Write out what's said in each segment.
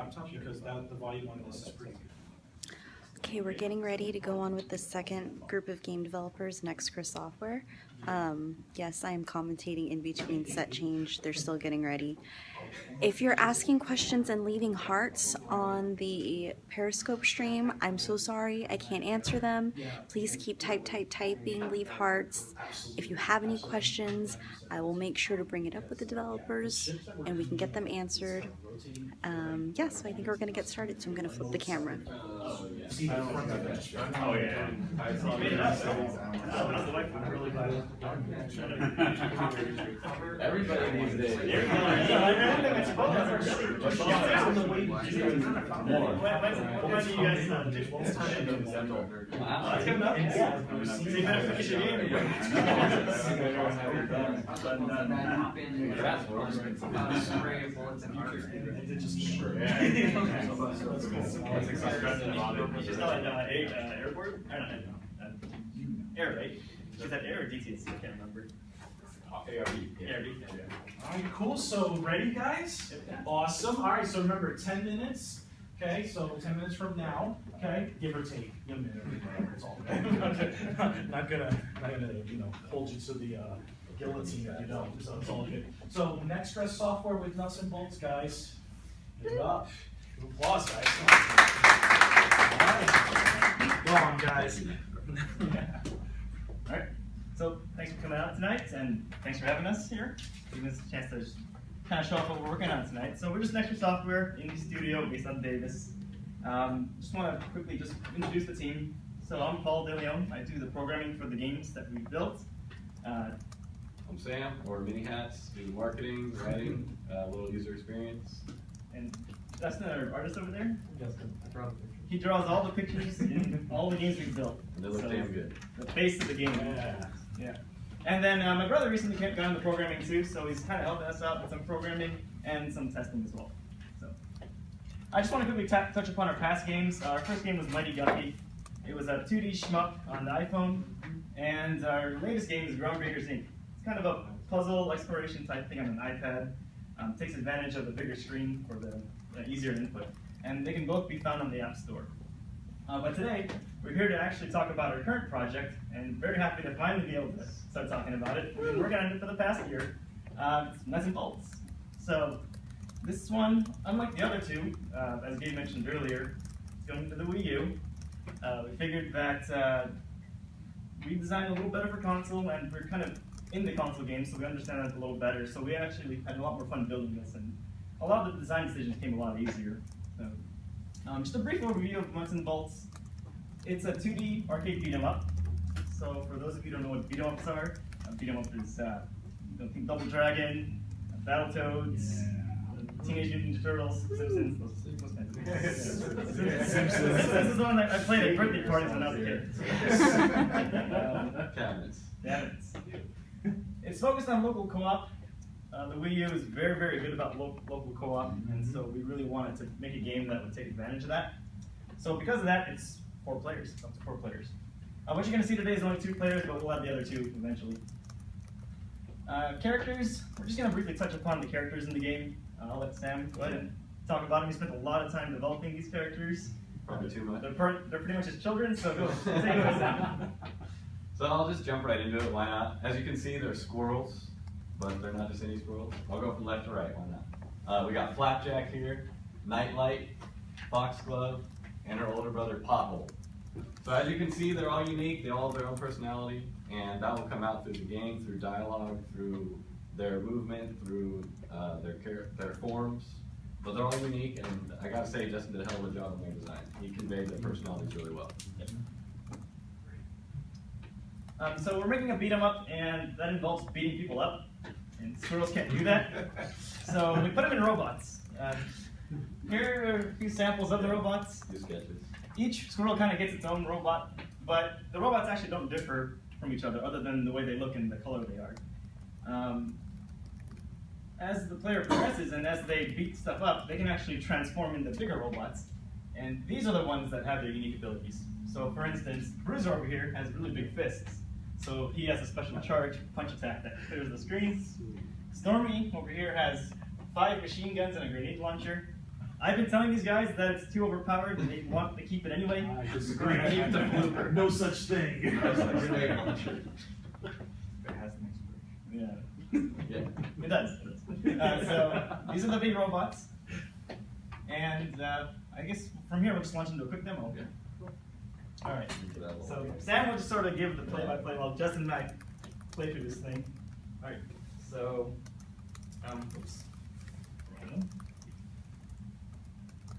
laptop because the volume on this is pretty good. Okay, we're getting ready to go on with the second group of game developers, Nexcra Software. Yes, I am commentating in between set change. They're still getting ready. If you're asking questions and leaving hearts on the Periscope stream, I'm so sorry, I can't answer them. Please keep typing, leave hearts. If you have any questions, I will make sure to bring it up with the developers and we can get them answered. Yeah, so I think we're going to get started, so I'm going to flip the camera. Oh yeah. Everybody needs it. She's not at airport? Air, right? She's at Air or DTC? I can't remember. ARB. Alright, cool. So, ready, guys? Awesome. Alright, so remember, 10 minutes. Okay, so 10 minutes from now, okay, give or take a minute or whatever, it's all good. not gonna, hold you to the guillotine if you don't, so it's all good. So, Nexcra Software with nuts and bolts, guys. Give it up. Applause, guys. Alright. Go on, guys. Alright, so thanks for coming out tonight, and thanks for having us here. Giving us a chance to just kind of show off what we're working on tonight. So we're just Nexcra Software, indie studio based on Davis. Just want to quickly just introduce the team. So I'm Paul DeLeon. I do the programming for the games that we've built. I'm Sam, or Mini Hats, do the marketing, writing, a little user experience. And Dustin, our artist over there, Justin, I brought the picture. he draws all the pictures in all the games we've built. And they look damn good. The face of the game. Yeah. And then my brother recently got into programming too, so he's kind of helping us out with some programming and some testing as well. So I just want to quickly touch upon our past games. Our first game was Mighty Guppy. It was a 2D shmup on the iPhone, and our latest game is Groundbreakers Inc. It's kind of a puzzle exploration type thing on an iPad. Takes advantage of the bigger screen for the easier input, and they can both be found on the App Store. But today, we're here to actually talk about our current project, and very happy to finally be able to start talking about it. We've been working on it for the past year. It's nuts and bolts. So this one, unlike the other two, as Gabe mentioned earlier, it's going to the Wii U. We figured that we designed a little better for console, and we're kind of in the console game, so we understand that a little better. So we actually had a lot more fun building this, and a lot of the design decisions came a lot easier. So, just a brief overview of nuts and bolts. It's a 2D arcade beat 'em up. So for those of you who don't know what beat 'em ups are, beat 'em up is think Double Dragon, Battletoads, Teenage Mutant Ninja Turtles, Simpsons. Those kinds of things. Simpsons. This is the one that I played at birthday parties when I was a kid. Cabinets. Cabinets. It's focused on local co-op. The Wii U is very, very good about local co-op, and so we really wanted to make a game that would take advantage of that. So because of that, it's 4 players, up to 4 players. What you're going to see today is only 2 players, but we'll add the other 2 eventually. Characters, we're just going to briefly touch upon the characters in the game. I'll let Sam go ahead and talk about them. He spent a lot of time developing these characters. Probably too much. They're pretty much his children, so go. Take it away, Sam. So I'll just jump right into it, why not? As you can see, they're squirrels, but they're not just any squirrels. I'll go from left to right, why not? We got Flapjack here, Nightlight, Foxglove, and her older brother Pothole. So as you can see, they're all unique, they all have their own personality, and that will come out through the game, through dialogue, through their movement, through their forms. But they're all unique, and I gotta say, Justin did a hell of a job on their design. He conveyed their personalities really well. So we're making a beat 'em up, and that involves beating people up, and squirrels can't do that. So we put them in robots. Here are a few samples of the robots. Few sketches. Each squirrel kind of gets its own robot, but the robots actually don't differ from each other, other than the way they look and the color they are. As the player progresses and as they beat stuff up, they can actually transform into bigger robots, and these are the ones that have their unique abilities. So for instance, Bruiser over here has really big fists. So he has a special charge punch attack that clears the screen. Stormy over here has 5 machine guns and a grenade launcher. I've been telling these guys that it's too overpowered and they want to keep it anyway. I disagree. Keep the blooper. No such thing. It has an expiration. Yeah. Yeah. It does. So these are the big robots. And I guess from here we'll just launch into a quick demo. Yeah. All right. So Sam will just sort of give the play-by-play while Justin and I play through this thing. All right. So, oops.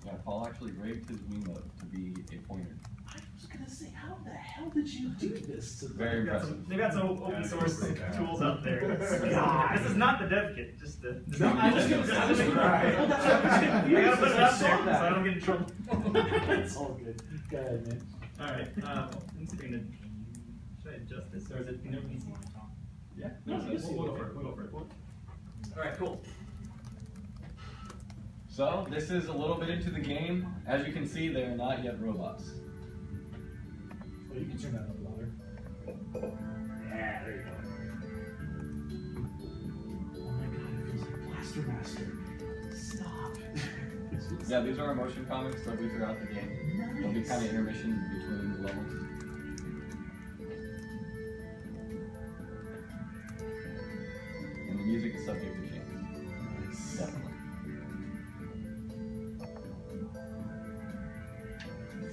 Yeah, Paul actually rigged his Wiimote to be a pointer. I was gonna say, how the hell did you do this? To Very impressive. They've got some open source tools out there. God. This is not the dev kit, just the. No, I was gonna say, I was right. Well, that's what I was confused. I gotta put it out I there saw so I don't get in trouble. It's all good. Go ahead, man. All right. Should I adjust this, or is it you never can see? Yeah. No, you see We'll it. go for it. We'll go for it. All right. Cool. So, this is a little bit into the game. As you can see, they are not yet robots. Well, you can turn that up louder. Yeah, there you go. Oh my god, it feels like Blaster Master. Stop. Yeah, these are our motion comics. They'll be throughout the game. There'll be kind of intermission between the levels. And the music is subject to change. Definitely.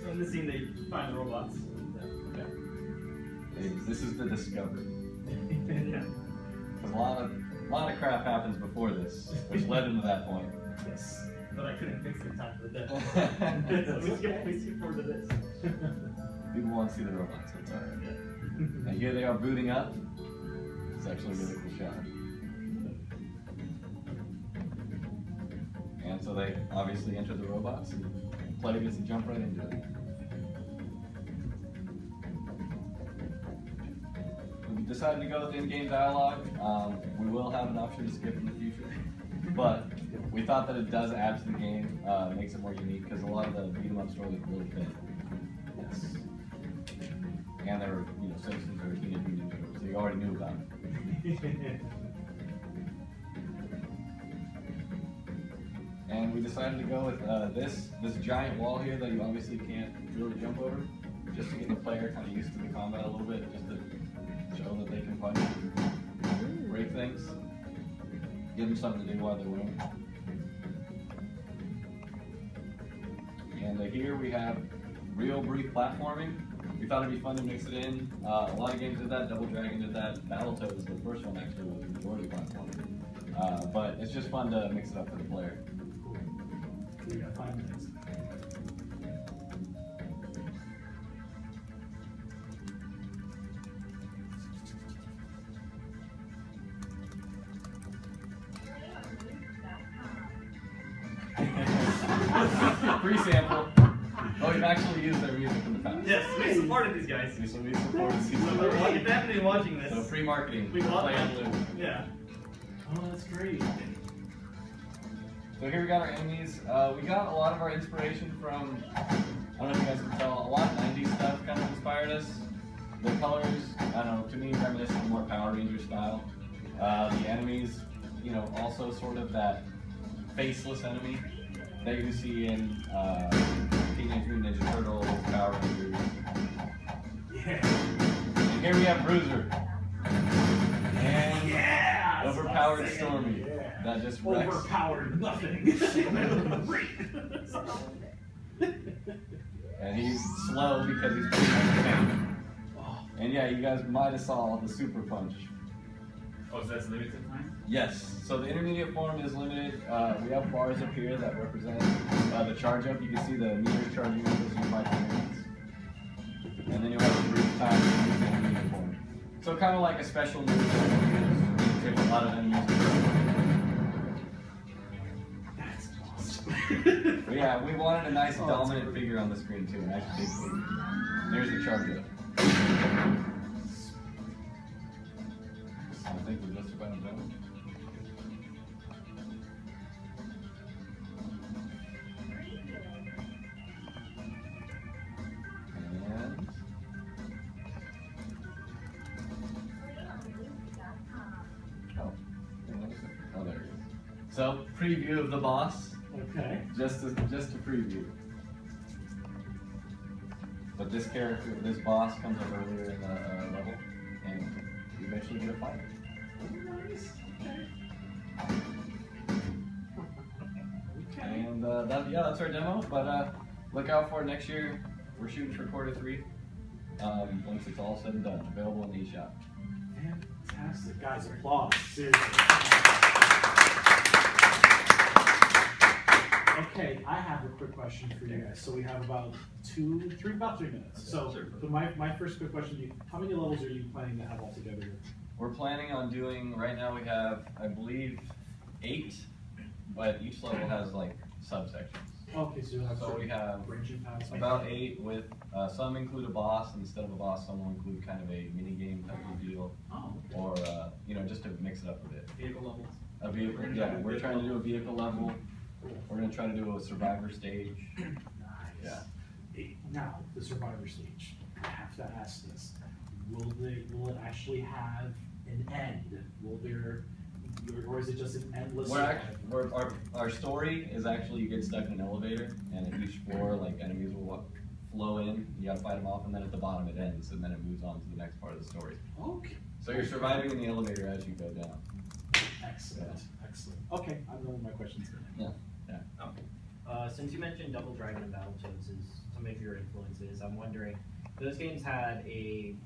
So in this scene, they find the robots. Okay. This is the discovery. Yeah. Because a lot of crap happens before this, which led into that point. Yes. But I couldn't fix it in time for the dev. So we skip forward to this. People want to see the robots, so it's alright. And here they are booting up. It's actually a really cool shot. And so they obviously enter the robots, and the player gets to jump right into it. We decided to go with in-game dialogue. We will have an option to skip in the future, but we thought that it does add to the game, makes it more unique, because a lot of the beat-em-up stories are really thin. Yes. And they were, Simpsons or Teenage Mutant Ninja Turtles, so you already knew about it. And we decided to go with this giant wall here that you obviously can't really jump over, just to get the player kind of used to the combat a little bit, just to show that they can punch, break things, give them something to do while they're winning. And here we have real brief platforming. We thought it'd be fun to mix it in. A lot of games did that. Double Dragon did that. Battletoads, the first one actually, was majority platforming. But it's just fun to mix it up for the player. Cool. We got 5 minutes. Free sample. Oh, we've actually used their music in the past. Yes, we supported these guys. So we supported So if they happen to be watching this, So free marketing. we love Play them. and lose. Yeah. Oh, that's great. So here we got our enemies. We got a lot of our inspiration from, I don't know if you guys can tell, a lot of 90s stuff kind of inspired us. The colors, I don't know, to me reminiscent of more Power Ranger style. The enemies, also sort of that faceless enemy that you see in Teenage Mutant Ninja Turtles, Power Rangers. Yeah. And here we have Bruiser. And Yeah! overpowered Stormy. Yeah. That just wrecks. Overpowered nothing. Great. And he's slow because he's pretty much pain. And yeah, you guys might have saw the super punch. Oh, so that's limited time? Yes, so the intermediate form is limited. We have bars up here that represent the charge up. You can see the meters charging up as you fight the enemies. And then you'll have a brief time to use the intermediate form. So kind of like a special move if a lot of enemies. That's awesome. But yeah, we wanted a nice dominant figure on the screen too, a nice big figure. There's the charge up. I think we're just about done. And oh, there he is. So preview of the boss. Okay. Okay. Just to preview. But this character, this boss comes up earlier in the level, and you eventually get a fight. Nice. Okay. And that's our demo. But look out for it next year. We're shooting for Q3. Once it's all said and done, available in the eShop. Fantastic, guys! Applause. Seriously. Okay, I have a quick question for you guys. So we have about about 3 minutes. Okay, So sure. my first quick question to you: how many levels are you planning to have all together here? We're planning on doing, right now we have, I believe, 8, but each level has like subsections. Okay, so you have So we have ranging paths. about 8 with, some include a boss, instead of a boss, some will include kind of a mini game type of deal, Oh, okay. or, just to mix it up a bit. Vehicle levels. A vehicle, yeah, we're trying to do a vehicle level, we're gonna try to do a survivor stage. Nice. Yeah. Now, the survivor stage. I have to ask this: will it actually have an end? Will there, or is it just an endless? Our story is actually you get stuck in an elevator, and at each floor, like enemies will flow in. You gotta fight them off, and then at the bottom it ends, and then it moves on to the next part of the story. Okay. So you're surviving in the elevator as you go down. Excellent. Excellent. Okay, I'm done with my questions. Yeah. Since you mentioned Double Dragon and Battletoads as some of your influences, I'm wondering, those games had a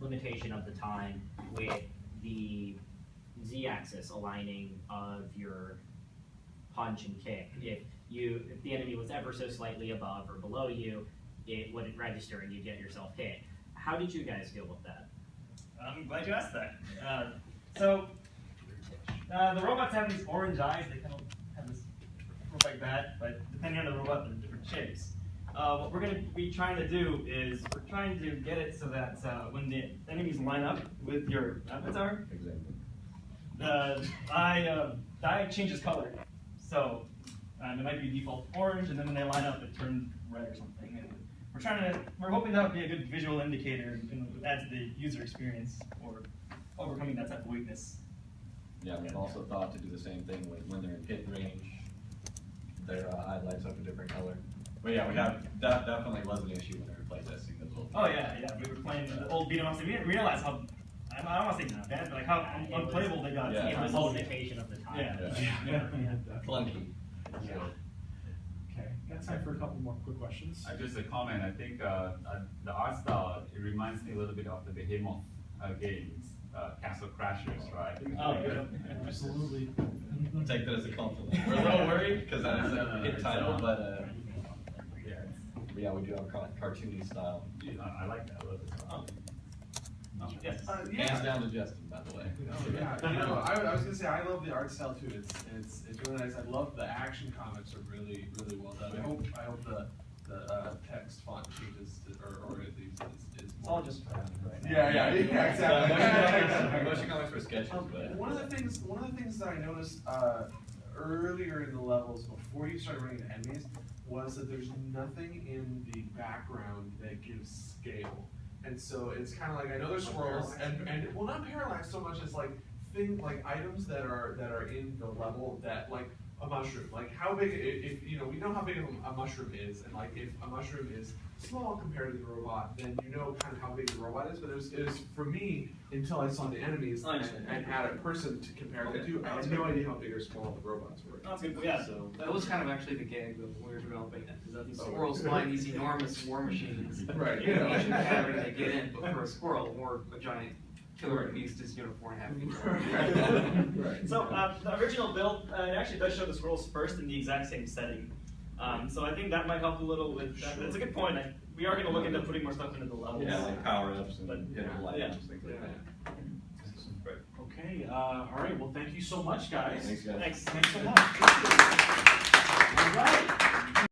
limitation of the time with the Z-axis aligning of your punch and kick. If the enemy was ever so slightly above or below you, it wouldn't register and you'd get yourself hit. How did you guys deal with that? I'm glad you asked that. The robots have these orange eyes. They kind of have this look like that, but depending on the robot, they're different shapes. What we're going to be trying to do is we're trying to get it so that when the enemies line up with your avatar, Exactly. the eye changes color. So it might be default orange, and then when they line up, it turns red or something. And we're hoping that would be a good visual indicator and add to the user experience or overcoming that type of weakness. Yeah, we've also thought to do the same thing when they're in hit range. Their eye lights up a different color. But yeah, that definitely was an issue when we were playtesting those little. Oh yeah. We were playing the old beat 'em ups, and we didn't realize how, I don't want to say bad, but like how unplayable they got. Yeah. It was a limitation of the time. Clunky. Yeah. Okay, got time for a couple more quick questions. Just a comment. I think the art style, it reminds me a little bit of the Behemoth games, Castle Crashers, right? Oh, good. Absolutely. Take that as a compliment. We're a little worried because that is a hit title, but yeah, we do have a cartoony style. I like that. I love it. Yes. Hands down to Justin, by the way. Yeah, I was gonna say I love the art style too. It's really nice. I love the action comics are really well done. I hope the text font changes or at least is It's more. all just right now. Yeah, exactly. Motion comics for sketches, but One of the things that I noticed earlier in the levels before you started running the enemies was that there's nothing in the background that gives scale. And so it's kind of like, I know there's swirls, and well, not parallax so much as like items that are in the level that like a mushroom. Like how big, if we know how big a mushroom is, and like if a mushroom is small compared to the robot, then you know kind of how big the robot is. But it was for me until I saw the enemies and had a person to compare them to. I had no idea how big or small the robots were. That's good. Yeah. So That was kind of actually the gag when we were developing it, is that these squirrels flying these enormous war machines. right, You know, each cavern they get in, but for a squirrel or a giant killer beast is 4.5 feet. right. So the original build, it actually does show the squirrels first in the exact same setting. So I think that might help a little with that. That's a good point. We are going to look into putting more stuff into the levels. yeah, like power-ups and hidden lights, Yeah. things like that. Okay, all right, well, thank you so much, guys. Thanks, guys. Thanks. Thanks so much. All right.